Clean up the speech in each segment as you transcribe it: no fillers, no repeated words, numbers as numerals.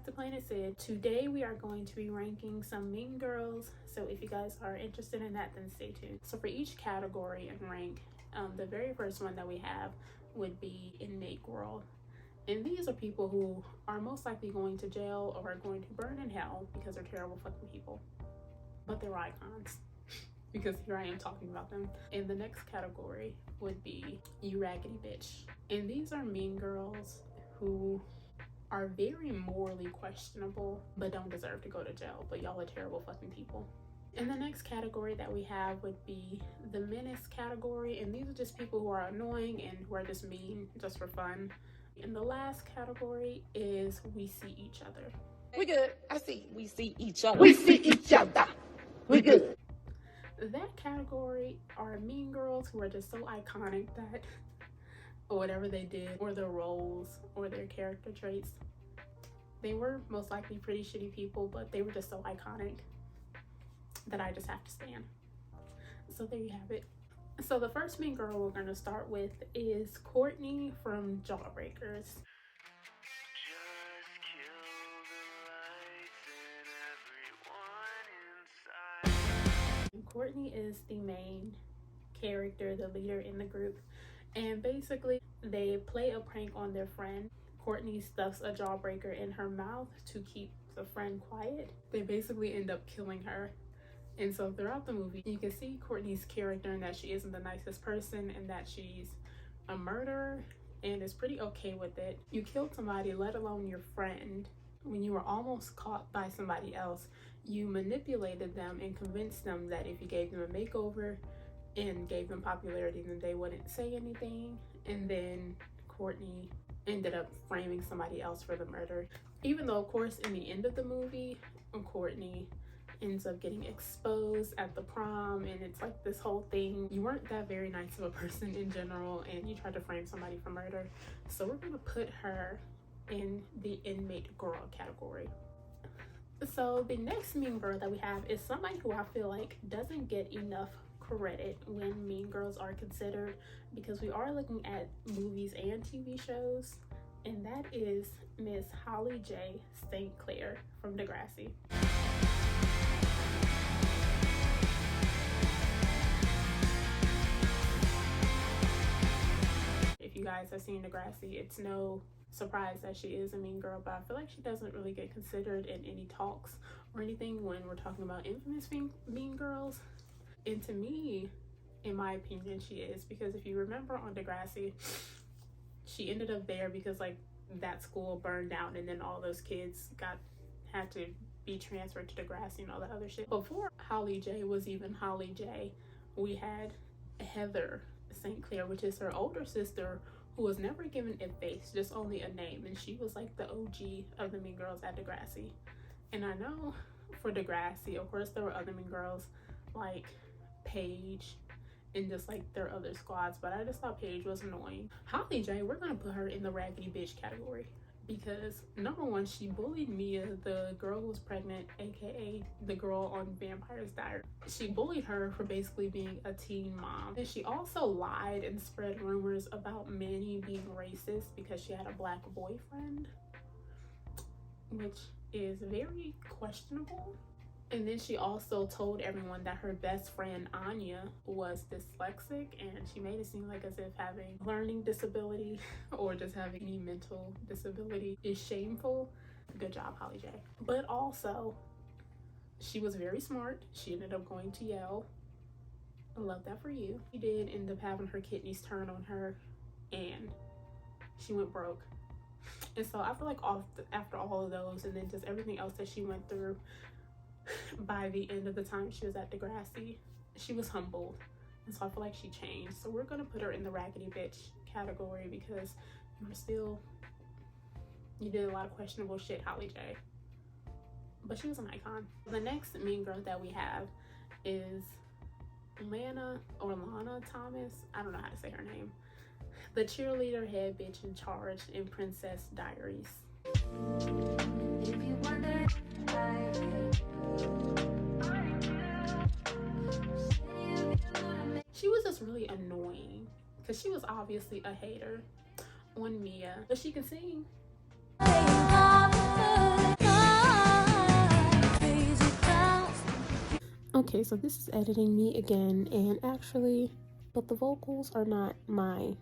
to Planet Sid. Today we are going to be ranking some mean girls, so if you guys are interested in that, then stay tuned. So for each category and rank, the very first one that we have would be inmate girl. And these are people who are most likely going to jail or are going to burn in hell because they're terrible fucking people. But they're icons because here I am talking about them. And the next category would be you raggedy bitch. And these are mean girls who are very morally questionable but don't deserve to go to jail, but y'all are terrible fucking people. And the next category that we have would be the menace category, and these are just people who are annoying and who are just mean just for fun. And the last category is we see each other. We good. We see each other. We see each other. We good. That category are mean girls who are just so iconic that whatever they did, or their roles, or their character traits, they were most likely pretty shitty people, but they were just so iconic that I just have to stand. So there you have it. So the first mean girl we're going to start with is Courtney from Jawbreakers. Courtney is the main character, the leader in the group, and basically they play a prank on their friend. Courtney stuffs a jawbreaker in her mouth to keep the friend quiet. They basically end up killing her. And so throughout the movie, you can see Courtney's character and that she isn't the nicest person and that she's a murderer and is pretty okay with it. You killed somebody, let alone your friend, when you were almost caught by somebody else. You manipulated them and convinced them that if you gave them a makeover and gave them popularity, then they wouldn't say anything. And then Courtney ended up framing somebody else for the murder. Even though, of course, in the end of the movie, Courtney ends up getting exposed at the prom, and it's like this whole thing. You weren't that very nice of a person in general, and you tried to frame somebody for murder. So we're gonna put her in the inmate girl category. So the next mean girl that we have is somebody who I feel like doesn't get enough credit when mean girls are considered, because we are looking at movies and TV shows, and that is Miss Holly J. St. Clair from Degrassi. If you guys have seen Degrassi, it's no surprise that she is a mean girl, but I feel like she doesn't really get considered in any talks or anything when we're talking about infamous mean girls. And to me, in my opinion, she is, because if you remember on Degrassi, she ended up there because like that school burned down and then all those kids had to be transferred to Degrassi and all that other shit. Before Holly J was even Holly J, we had Heather St. Clair, which is her older sister, who was never given a face, just only a name, and she was like the OG of the mean girls at Degrassi. And I know for Degrassi, of course, there were other mean girls like Paige and just like their other squads, but I just thought Paige was annoying. Holly J, we're gonna put her in the raggedy bitch category because number one, she bullied Mia, the girl who was pregnant, aka the girl on Vampire's Diary. She bullied her for basically being a teen mom. And she also lied and spread rumors about Manny being racist because she had a black boyfriend, which is very questionable. And then she also told everyone that her best friend Anya was dyslexic, and she made it seem like as if having learning disability or just having any mental disability is shameful. Good job, Holly J. But also, she was very smart. She ended up going to Yale. I love that for you. She did end up having her kidneys turn on her, and she went broke. And so I feel like after all of those, and then just everything else that she went through, by the end of the time she was at Degrassi, she was humbled, and so I feel like she changed. So we're gonna put her in the raggedy bitch category because you did a lot of questionable shit, Holly J, but she was an icon. The next mean girl that we have is Lana Thomas. I don't know how to say her name. The cheerleader head bitch in charge in Princess Diaries. If you wonder, she was just really annoying because she was obviously a hater on Mia, but she can sing. Okay, so this is editing me again, and actually, but the vocals are not my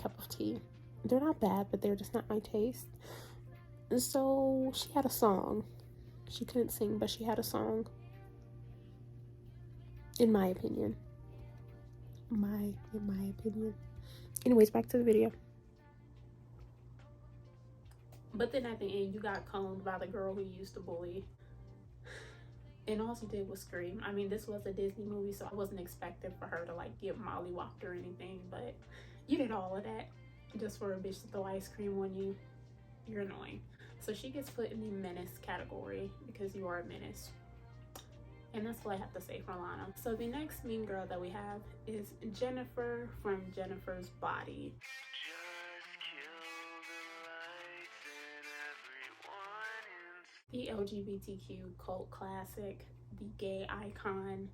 cup of tea. They're not bad, but they're just not my taste. So she had a song. She couldn't sing, but she had a song. In my opinion. In my opinion. Anyways, back to the video. But then at the end, you got coned by the girl who you used to bully. And all she did was scream. I mean, this was a Disney movie, so I wasn't expecting for her to like get mollywopped or anything, but you did all of that just for a bitch to throw ice cream on you. You're annoying. So she gets put in the menace category because you are a menace. And that's what I have to say for Lana. So the next mean girl that we have is Jennifer from Jennifer's Body. The LGBTQ cult classic, the gay icon,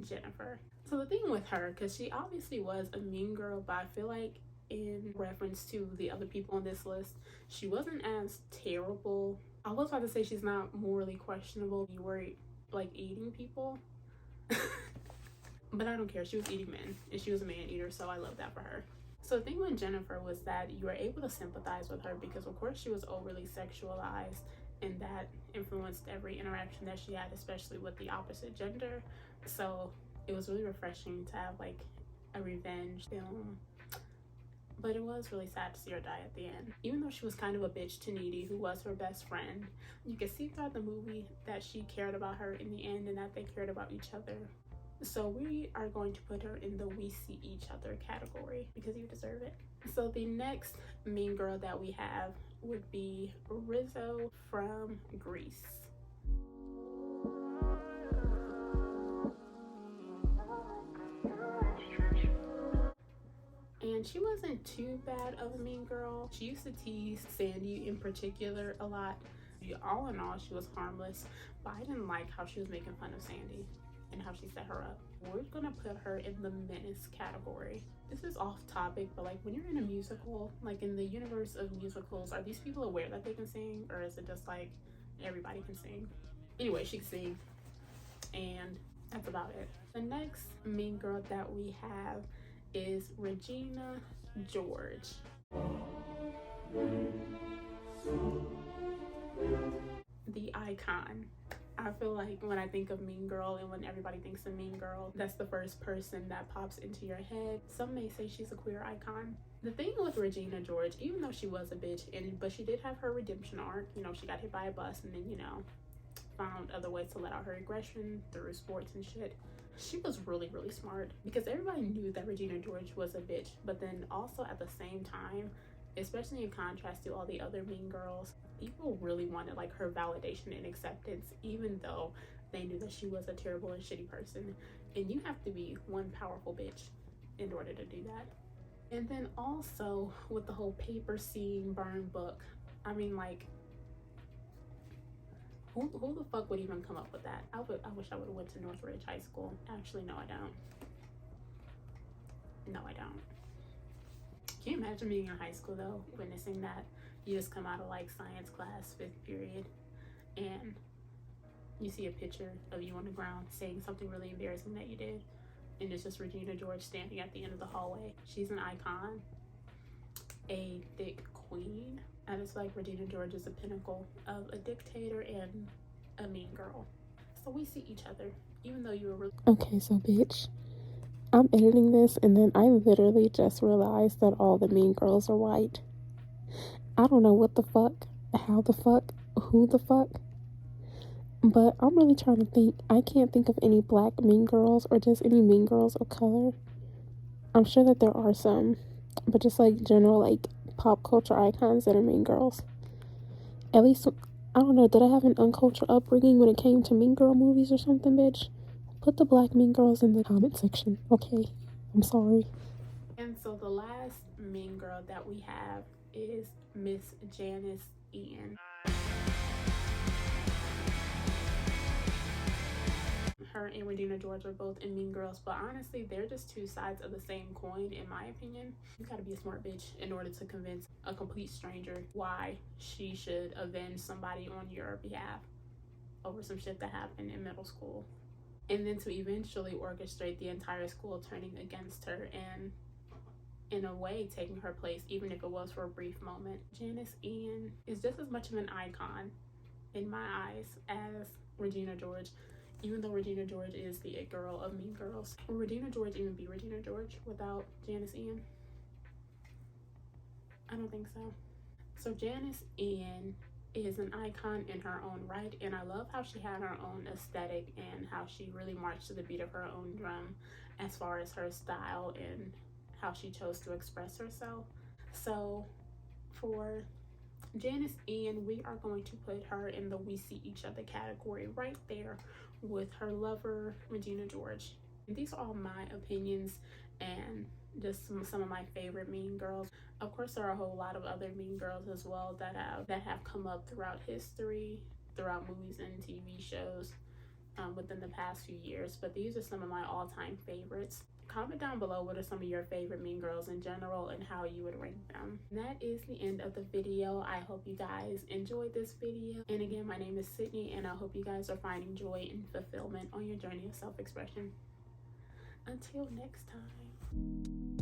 Jennifer. So the thing with her, because she obviously was a mean girl, but I feel like in reference to the other people on this list, she wasn't as terrible. I was about to say she's not morally questionable. You were like eating people. But I don't care. She was eating men, and she was a man eater, so I love that for her. So the thing with Jennifer was that you were able to sympathize with her because of course she was overly sexualized, and that influenced every interaction that she had, especially with the opposite gender. So it was really refreshing to have like a revenge film. But it was really sad to see her die at the end. Even though she was kind of a bitch to Needy, who was her best friend, you could see throughout the movie that she cared about her in the end and that they cared about each other. So we are going to put her in the we see each other category because you deserve it. So the next mean girl that we have would be Rizzo from Grease. And she wasn't too bad of a mean girl. She used to tease Sandy in particular a lot. All in all, she was harmless, but I didn't like how she was making fun of Sandy and how she set her up. We're gonna put her in the menace category. This is off topic, but like when you're in a musical, like in the universe of musicals, are these people aware that they can sing, or is it just like everybody can sing? Anyway, she can sing, and that's about it. The next mean girl that we have is Regina George. The icon. I feel like when I think of Mean Girl and when everybody thinks of Mean Girl, that's the first person that pops into your head. Some may say she's a queer icon. The thing with Regina George, even though she was a bitch, but she did have her redemption arc. You know, she got hit by a bus and then, you know, found other ways to let out her aggression through sports and shit. She was really, really smart because everybody knew that Regina George was a bitch, but then also at the same time, especially in contrast to all the other mean girls, people really wanted like her validation and acceptance, even though they knew that she was a terrible and shitty person. And you have to be one powerful bitch in order to do that. And then also with the whole paper scene burn book, I mean, like, who the fuck would even come up with that? I wish I would have went to Northridge High School. Actually, no, I don't. No, I don't. Can you imagine being in high school though, witnessing that? You just come out of like science class, 5th period, and you see a picture of you on the ground saying something really embarrassing that you did, and it's just Regina George standing at the end of the hallway. She's an icon, a thick queen. I just like Regina George is a pinnacle of a dictator and a mean girl. So we see each other, even though you were really— Okay, so bitch, I'm editing this and then I literally just realized that all the mean girls are white. I don't know what the fuck, how the fuck, who the fuck, but I'm really trying to think. I can't think of any black mean girls or just any mean girls of color. I'm sure that there are some, but just like general like pop culture icons that are mean girls. At least, I don't know, did I have an uncultured upbringing when it came to mean girl movies or something, bitch? Put the black mean girls in the comment section, okay? I'm sorry. And so the last mean girl that we have is Miss Janice Ian. Her and Regina George are both in Mean Girls, but honestly, they're just two sides of the same coin, in my opinion. You gotta be a smart bitch in order to convince a complete stranger why she should avenge somebody on your behalf over some shit that happened in middle school. and then to eventually orchestrate the entire school turning against her and in a way taking her place, even if it was for a brief moment. Janice Ian is just as much of an icon in my eyes as Regina George, even though Regina George is the it girl of Mean Girls. Will Regina George even be Regina George without Janice Ian? I don't think so. So Janice Ian is an icon in her own right, and I love how she had her own aesthetic and how she really marched to the beat of her own drum as far as her style and how she chose to express herself. So for Janice Ian, we are going to put her in the we see each other category right there with her lover, Regina George. And these are all my opinions and just some of my favorite Mean Girls. Of course, there are a whole lot of other Mean Girls as well that have come up throughout history, throughout movies and TV shows within the past few years. But these are some of my all-time favorites. Comment down below what are some of your favorite Mean Girls in general and how you would rank them. And that is the end of the video. I hope you guys enjoyed this video. And again, my name is Sydney, and I hope you guys are finding joy and fulfillment on your journey of self-expression. Until next time.